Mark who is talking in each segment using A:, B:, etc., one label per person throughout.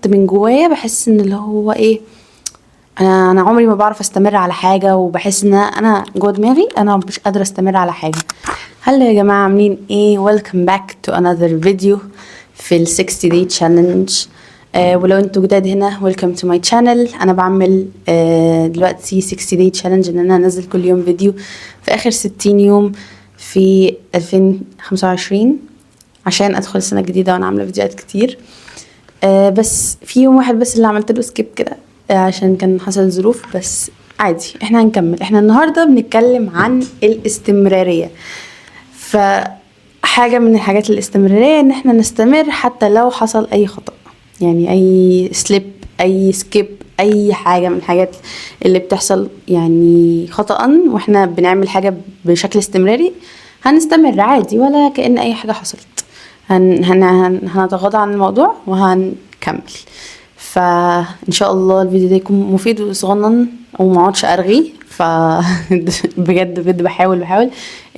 A: من جوايا بحس ان اللي هو ايه، انا عمري ما بعرف استمر على حاجه، وبحس ان انا جوه دماغي انا مش قادره استمر على حاجه. هلا يا جماعه، عاملين ايه؟ welcome back to another video في ال 60 day challenge. ولو انتوا جداد هنا welcome to my channel. انا بعمل دلوقتي 60 day challenge، ان انا انزل كل يوم فيديو في اخر 60 يوم في 2025 عشان ادخل السنه الجديده وانا عامله فيديوهات كتير. بس في يوم واحد بس اللي عملت له سكيب كده عشان كان حصل ظروف، بس عادي احنا هنكمل. احنا النهارده بنتكلم عن الاستمراريه. فحاجه من الحاجات الاستمراريه ان احنا نستمر حتى لو حصل اي خطأ، يعني اي سليب، اي سكيب، اي حاجه من الحاجات اللي بتحصل يعني خطأ واحنا بنعمل حاجه بشكل استمراري، هنستمر عادي ولا كأن اي حاجه حصلت. هنتغاضى عن الموضوع وهنكمل. فان شاء الله الفيديو ده يكون مفيد وصغنن وما اقعدش ارغي. بجد بجد بحاول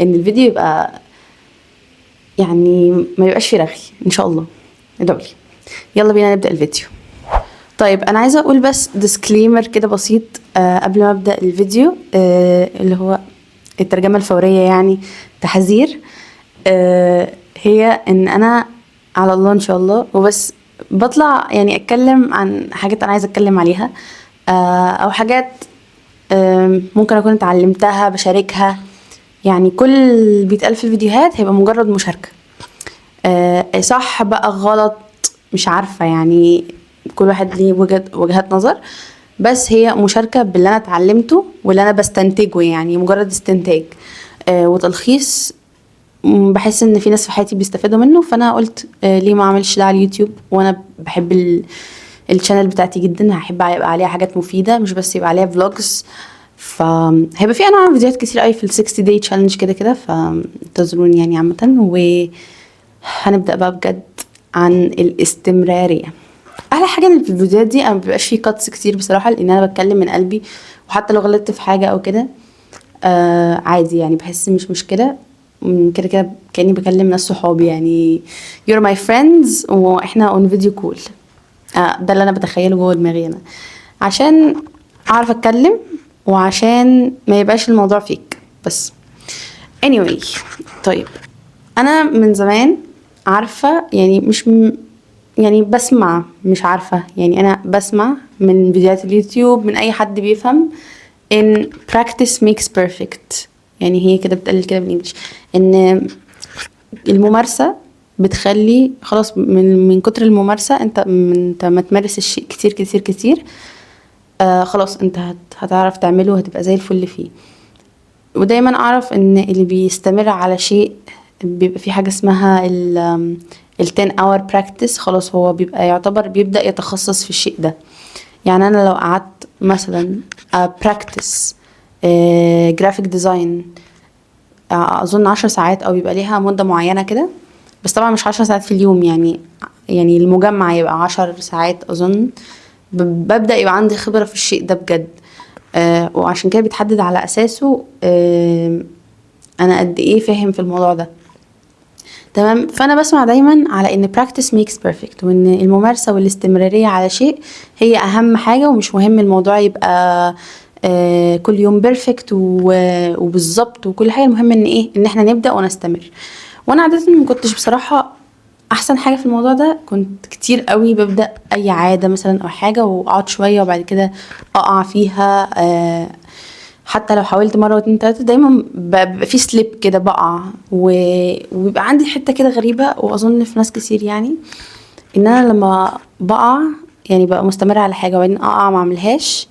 A: ان الفيديو يبقى يعني ما يبقاش فيه رغي ان شاء الله. ادعوا لي. يلا بينا نبدأ الفيديو. طيب انا عايزه اقول بس ديسكليمر كده بسيط قبل ما ابدا الفيديو، اللي هو الترجمه الفوريه، يعني تحذير. هي ان انا على الله ان شاء الله، وبس بطلع يعني اتكلم عن حاجات انا عايزه اتكلم عليها، او حاجات ممكن اكون اتعلمتها بشاركها. يعني كل اللي بيتقال في الفيديوهات هيبقى مجرد مشاركه. صح بقى غلط مش عارفه، يعني كل واحد ليه وجهات نظر، بس هي مشاركه باللي انا اتعلمته واللي انا بستنتجه، يعني مجرد استنتاج وتلخيص. بحس ان في ناس في حياتي بيستفادوا منه، فانا قلت ليه ما اعملش ده على اليوتيوب. وانا بحب الشانل بتاعتي جدا، هحب يبقى عليها حاجات مفيده مش بس يبقى عليها فلوجز. فهيبقى في انواع فيديوهات كتير قوي في ال 60 day challenge كده فانتظروني يعني عامه. وهنبدا بقى بجد عن الاستمراريه. احلى حاجه ان في الفيديوهات دي انا مبيبقاش فيه كاتس كتير بصراحه، لان انا بتكلم من قلبي، وحتى لو غلطت في حاجه او كده عادي، يعني بحس مش مشكله. كده كده كاني بكلم ناس صحابي، يعني you're my friends واحنا on video call. ده اللي انا بتخيله جوه دماغي انا، عشان اعرف اتكلم وعشان ما يبقاش الموضوع فيك بس. anyway، طيب انا من زمان عارفه، يعني يعني بسمع، مش عارفه، يعني انا بسمع من فيديوهات اليوتيوب من اي حد بيفهم ان practice makes perfect. يعني هي كده بتقلل كده بالانجلش، ان الممارسه بتخلي خلاص، من كتر الممارسه انت ما تمارس الشيء كتير كتير كتير، خلاص انت هتعرف تعمله وهتبقى زي الفل فيه. ودايما اعرف ان اللي بيستمر على شيء بيبقى في حاجه اسمها ال 10 hour practice. خلاص هو بيبقى يعتبر بيبدأ يتخصص في الشيء ده. يعني انا لو قعدت مثلا practice جرافيك ديزاين اظن 10 ساعات، او بيبقى ليها مدة معينة كده، بس طبعا مش 10 ساعات في اليوم، يعني المجمع يبقى 10 ساعات اظن. ببدأ يبقى عندي خبرة في الشيء ده بجد. وعشان كده بيتحدد على اساسه انا قد ايه فاهم في الموضوع ده. تمام. فانا بسمع دايما على ان practice makes perfect، وان الممارسة والاستمرارية على شيء هي اهم حاجة، ومش مهم الموضوع يبقى كل يوم بيرفكت وبالظبط وكل حاجه. المهم ان ايه، ان احنا نبدا ونستمر. وانا عاده ما كنتش بصراحه احسن حاجه في الموضوع ده. كنت كتير قوي ببدا اي عاده مثلا او حاجه واقعد شويه وبعد كده اقع فيها. حتى لو حاولت مره واتنين تلاته دايما بيبقى في سليب كده بقع، وبيبقى عندي حته كده غريبه، واظن في ناس كتير، يعني ان انا لما بقع يعني بقى مستمره على حاجه وبعدين اقع ما اعملهاش،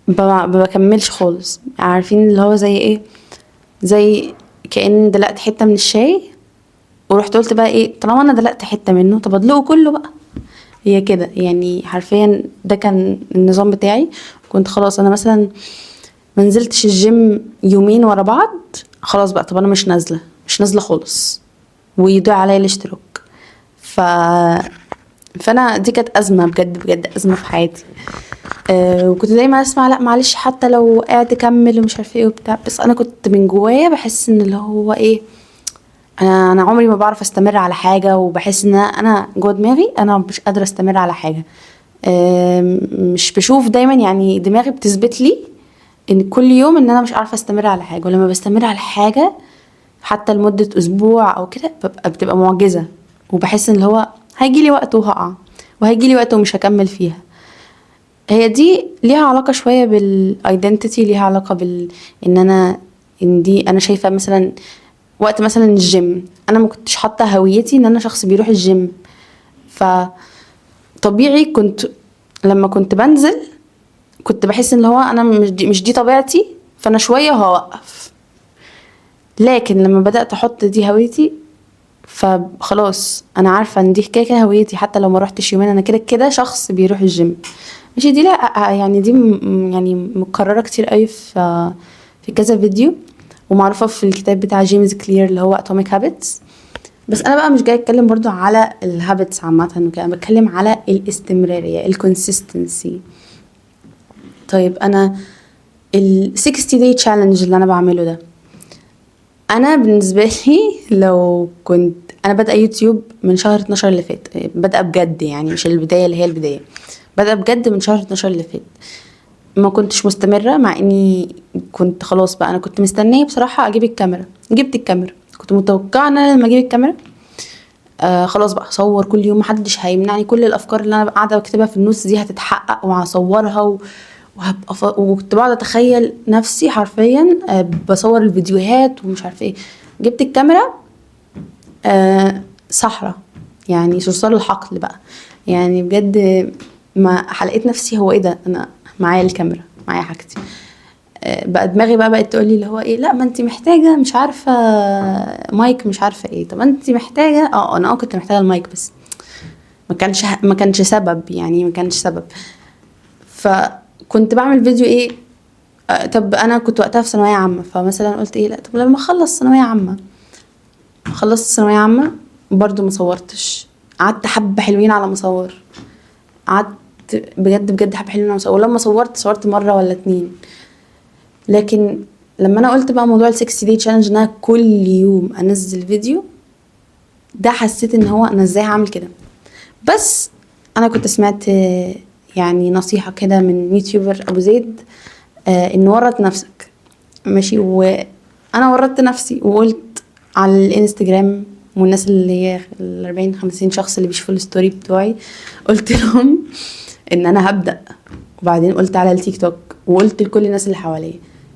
A: ما بكملش خالص. عارفين اللي هو زي ايه؟ زي كأن دلقت حتة من الشاي ورحت قلت بقى ايه، طالما انا دلقت حتة منه طب ادلقه كله بقى. هي كده يعني حرفيا ده كان النظام بتاعي. كنت خلاص انا مثلا منزلتش الجيم يومين ورا بعض، خلاص بقى طب انا مش نازلة خالص ويضيع عليا الاشتراك. فانا دي كانت ازمه بجد بجد، ازمه في حياتي. وكنت دايما اسمع لا معلش حتى لو وقعت كمل ومش عارفه ايه وبتاع، بس انا كنت من جوايا بحس ان اللي هو ايه، انا عمري ما بعرف استمر على حاجه، وبحس ان انا جوه دماغي انا مش قادره استمر على حاجه. مش بشوف دايما، يعني دماغي بتثبت لي ان كل يوم ان انا مش عارفه استمر على حاجه، ولما بستمر على حاجه حتى لمده اسبوع او كده بتبقى معجزه، وبحس ان اللي هو هيجي لي وقت وهقع، وهيجي لي وقت ومش هكمل فيها. هي دي ليها علاقه شويه بالايدنتيتي، ليها علاقه ان انا شايفه مثلا وقت مثلا الجيم، انا ما كنتش حاطه هويتي ان انا شخص بيروح الجيم. فطبيعي كنت لما كنت بنزل كنت بحس ان هو انا مش دي طبيعتي، فانا شويه وهوقف. لكن لما بدات احط دي هويتي، فخلاص انا عارفه ان دي كده هويتي، حتى لو ما روحتش يومين انا كده كده شخص بيروح الجيم. ماشي، دي لا يعني دي يعني مكرره كتير قوي في كذا فيديو، ومعروفه في الكتاب بتاع جيمس كلير اللي هو اتوميك هابتس. بس انا بقى مش جاي اتكلم برضو على الهابتس عامه وكده، انا بتكلم على الاستمراريه، الكونسيستنسي. طيب انا ال 60 day challenge اللي انا بعمله ده، انا بالنسبه لي لو كنت انا بادئه يوتيوب من شهر 12 اللي فات، بادئه بجد يعني، مش البدايه اللي هي البدايه، بادئه بجد من شهر 12 اللي فات. ما كنتش مستمره، مع اني كنت خلاص بقى، انا كنت مستنيه بصراحه اجيب الكاميرا. جبت الكاميرا، كنت متوقعه ان انا لما اجيب الكاميرا خلاص بقى اصور كل يوم، محدش هيمنعني، كل الافكار اللي انا قاعده بكتبها في النص دي هتتحقق وهصورها وهبقى وكنت بقعد اتخيل نفسي حرفيا بصور الفيديوهات ومش عارفه ايه. جبت الكاميرا صحراء، يعني صرصار الحقل بقى، يعني بجد ما حلقت نفسي هو ايه ده، انا معايا الكاميرا معايا حاجتي. بقى دماغي بقت تقولي اللي هو ايه، لا ما انت محتاجه مش عارفه مايك مش عارفه ايه، طب انت محتاجه انا كنت محتاجه المايك، بس ما كانش سبب، يعني ما كانش سبب. فكنت بعمل فيديو ايه، طب انا كنت وقتها في ثانويه عامه، فمثلا قلت ايه، لا طب لما اخلص ثانويه عامه، خلصت ثانويه عامه برضو ما صورتش، قعدت حبه حلوين على ما اصور، قعدت بجد بجد حبه حلوين على ما اصور، ولما صورت مره ولا اتنين. لكن لما انا قلت بقى موضوع ال 60 day challenge ان انا كل يوم انزل فيديو، ده حسيت ان هو انا ازاي هعمل كده. بس انا كنت سمعت يعني نصيحة كده من يوتيوبر ابو زيد، ان ورط نفسك. ماشي، وانا ورطت نفسي وقلت على الانستجرام، والناس اللي هي ال 40 50 شخص اللي بيشوفوا الستوري بتوعي قلت لهم ان انا هبدأ. وبعدين قلت على التيك توك، وقلت لكل الناس اللي حواليا.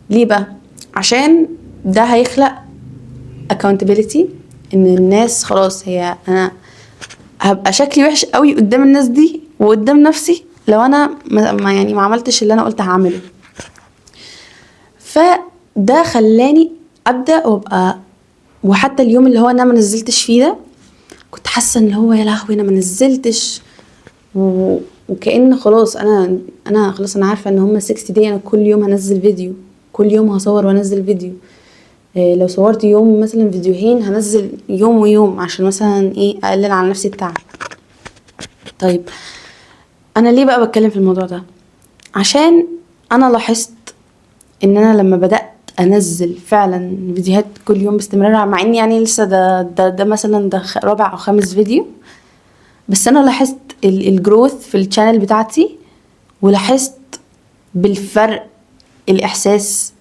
A: ليه بقى؟ عشان ده هيخلق accountability، ان الناس خلاص، هي انا هبقى شكلي وحش قوي قدام الناس دي وقدام نفسي لو انا ما عملتش اللي انا قلت هعمله. فده خلاني ابدا وابقى، وحتى اليوم اللي هو انا ما نزلتش فيه ده كنت حاسه ان هو يا لهوي انا ما نزلتش، وكأن خلاص انا خلاص انا عارفه ان هم 60 دقيقه، انا كل يوم هنزل فيديو، كل يوم هصور وانزل فيديو. لو صورت يوم مثلا فيديوهين هنزل يوم ويوم، عشان مثلا ايه اقلل على نفسي التعب. طيب انا ليه بقى بتكلم في الموضوع ده؟ عشان انا لاحظت ان انا لما بدأت انزل فعلا فيديوهات كل يوم باستمرار، مع اني يعني لسه ده مثلا ده رابع او خامس فيديو، بس انا لاحظت الجروث في الشانل بتاعتي، ولاحظت بالفرق الاحساس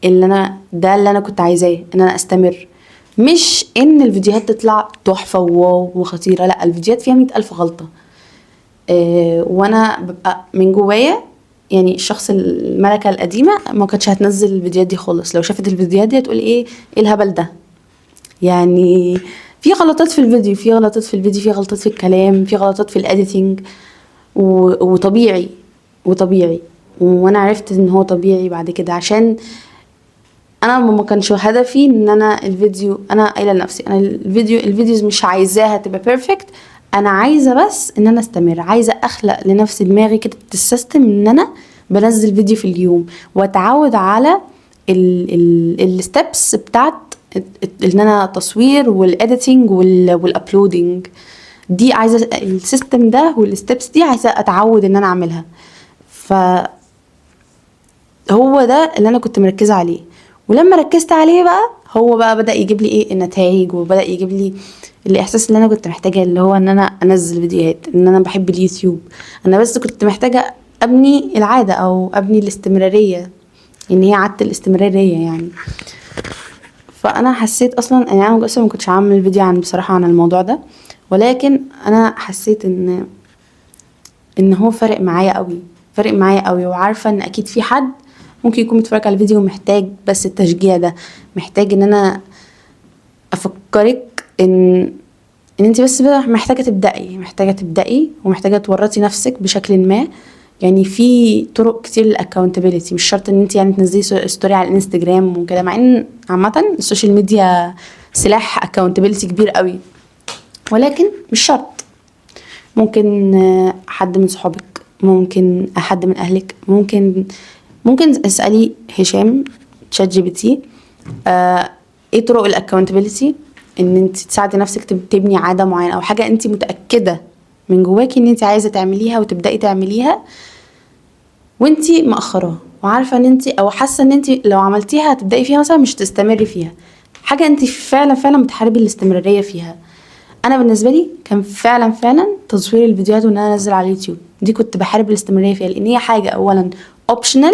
A: اللي انا كنت عايزاه، ان انا استمر. مش ان الفيديوهات تطلع تحفه وواو وخطيره، لا، الفيديوهات فيها 100,000 غلطه. وانا ببقى من جوايا يعني الشخص الملكه القديمه ما كانتش هتنزل الفيديوهات دي خالص، لو شافت الفيديوهات دي هتقول ايه الهبل ده. يعني في غلطات في الفيديو، في غلطات في الكلام، في غلطات في الاديتنج، وطبيعي. وانا عرفت ان هو طبيعي بعد كده، عشان انا ما كانش هدفي ان انا الفيديو، انا قايله لنفسي انا الفيديوز مش عايزاها تبقى بيرفكت، انا عايزه بس ان انا استمر، عايزه اخلق لنفسي دماغي كده السيستم ان انا بنزل فيديو في اليوم، واتعود على الستبس بتاعت ان انا تصوير والاديتنج والابلودينج. دي عايزه السيستم ده والستبس دي عايزه اتعود ان انا اعملها. فهو ده اللي انا كنت مركزه عليه، ولما ركزت عليه بقى هو بقى بدأ يجيب لي ايه النتائج، وبدأ يجيب لي الاحساس اللي انا كنت محتاجاه، اللي هو ان انا انزل فيديوهات، ان انا بحب اليوتيوب. انا بس كنت محتاجة ابني العادة او ابني الاستمرارية، ان هي عادة الاستمرارية يعني. فانا حسيت اصلا يعني انا اصلا ما كنتش عامل فيديو عن بصراحة عن الموضوع ده، ولكن انا حسيت ان هو فارق معايا قوي، فارق معايا قوي. وعارفة ان اكيد في حد ممكن يكون بيتفرج على الفيديو محتاج بس التشجيع ده، محتاج ان انا افكرك ان انت بس بقى محتاجة تبدأي ومحتاجة تورطي نفسك بشكل ما. يعني في طرق كتير للاكونتابيلتي، مش شرط ان انت يعني تنزلي ستوري على الانستجرام وكده، مع ان عامة السوشيال ميديا سلاح اكونتابيلتي كبير قوي، ولكن مش شرط. ممكن حد من صحابك، ممكن حد من اهلك، ممكن اسألي هشام تشات جي بي تي ايه طرق الاكونتابيلتي، ان انت تساعدي نفسك تبني عادة معينة او حاجة انت متأكدة من جواكي ان انت عايزة تعمليها وتبدأي تعمليها وانت مأخراها، وعارفة ان انت او حاسة ان انت لو عملتيها هتبدأي فيها مثلا مش تستمري فيها، حاجة انت فعلا بتحاربي الاستمرارية فيها. انا بالنسبة لي كان فعلا تصوير الفيديوهات وان انا انزل على اليوتيوب دي كنت بحارب الاستمرارية فيها، لان هي حاجة اولا اوبشنال،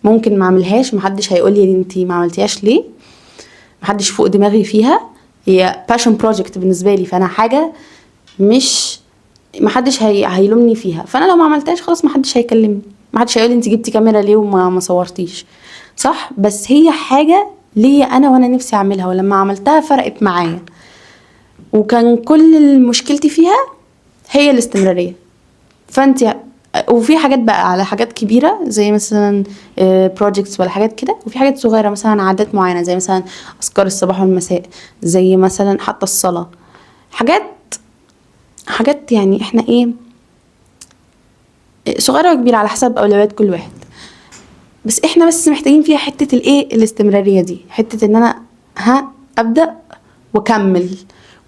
A: ممكن ما اعملهاش، محدش هيقول لي انت ما عملتيهاش ليه، محدش فوق دماغي فيها، هي passion project بالنسبة لي، فانا حاجة مش محدش هيلومني فيها. فانا لو ما عملتهاش خلاص محدش هيكلمني، محدش هيقول انت جبتي كاميرا ليه وما ما صورتيش، صح؟ بس هي حاجة ليا انا وانا نفسي اعملها، ولما عملتها فرقت معايا، وكان كل مشكلتي فيها هي الاستمرارية. فانت وفي حاجات بقى على حاجات كبيرة زي مثلا بروجيكتس ولا حاجات كده، وفي حاجات صغيرة مثلا عادات معينة زي مثلا أذكار الصباح والمساء، زي مثلا حتى الصلاة، حاجات يعني احنا ايه صغيرة وكبيرة على حسب أولويات كل واحد. بس احنا بس محتاجين فيها حتة الايه الاستمرارية دي، حتة ان انا أبدأ وأكمل.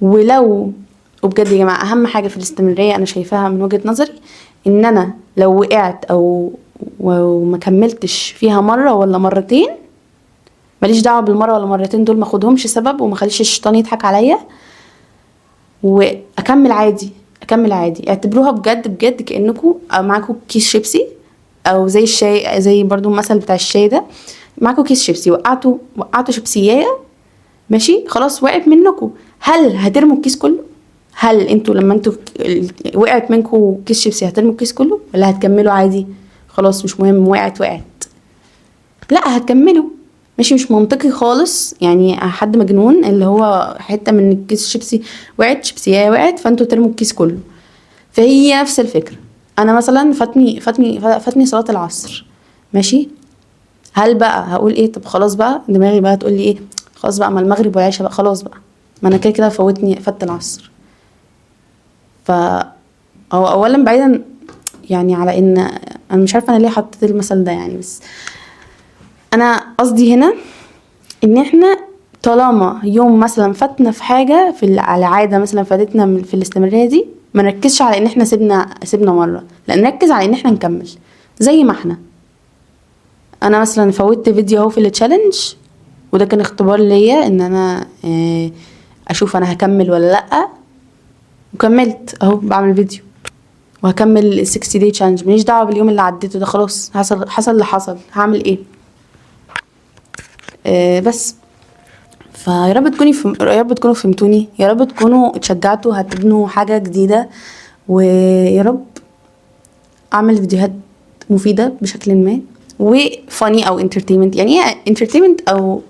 A: وبجد يا جماعة أهم حاجة في الاستمرارية أنا شايفاها من وجهة نظري، ان انا لو وقعت او وما كملتش فيها مرة ولا مرتين، ماليش دعوة بالمرة ولا مرتين دول، ما اخدهمش سبب وما خليش الشيطان يضحك عليا، واكمل عادي، اعتبروها بجد كأنكم معاكم كيس شيبسي، او زي الشاي، زي برضو المثل بتاع الشاي ده، معاكم كيس شيبسي وقعتوا شيبسيايه، ماشي خلاص وقعت منكم، هل هترموا الكيس كله؟ هل انتوا لما وقعت منكم كيس شيبسي هترموا الكيس كله ولا هتكملوا عادي؟ خلاص مش مهم، وقعت، لا هتكملوا، ماشي. مش منطقي خالص يعني، حد مجنون اللي هو حته من الكيس شيبسي وقعت، شيبسية وقعت فانتوا ترموا الكيس كله. فهي نفس الفكره. انا مثلا فاتني صلاه العصر، ماشي، هل بقى هقول ايه؟ طب خلاص بقى دماغي بقى تقول لي ايه؟ خلاص بقى ما المغرب والعشاء بقى، خلاص بقى ما انا كده فات العصر. هو اولا بعيدا يعني على ان انا مش عارفه انا ليه حطيت المثل ده يعني، بس انا قصدي هنا ان احنا طالما يوم مثلا فاتنا في حاجه في العاده مثلا فاتتنا في الاستمراريه دي، ما نركزش على ان احنا سيبنا مره، لا نركز على ان احنا نكمل. زي ما انا مثلا فوتت فيديو اهو في التشالنج، وده كان اختبار ليا ان انا اشوف انا هكمل ولا لا، وكملت اهو بعمل فيديو، وهكمل ال 60 day challenge. ماليش دعوه باليوم اللي عديته ده، خلاص حصل اللي حصل، هعمل ايه؟ بس فيا رب تكونوا فهمتوني، يا رب تكونوا اتشجعتوا هتبنوا حاجه جديده، ويا رب اعمل فيديوهات مفيده بشكل ما، وفاني او انترتينمنت، يعني ايه انترتينمنت او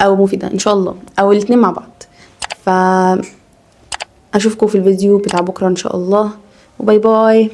A: مفيده ان شاء الله، او الاتنين مع بعض. اشوفكم في الفيديو بتاع بكره ان شاء الله، وباي باي.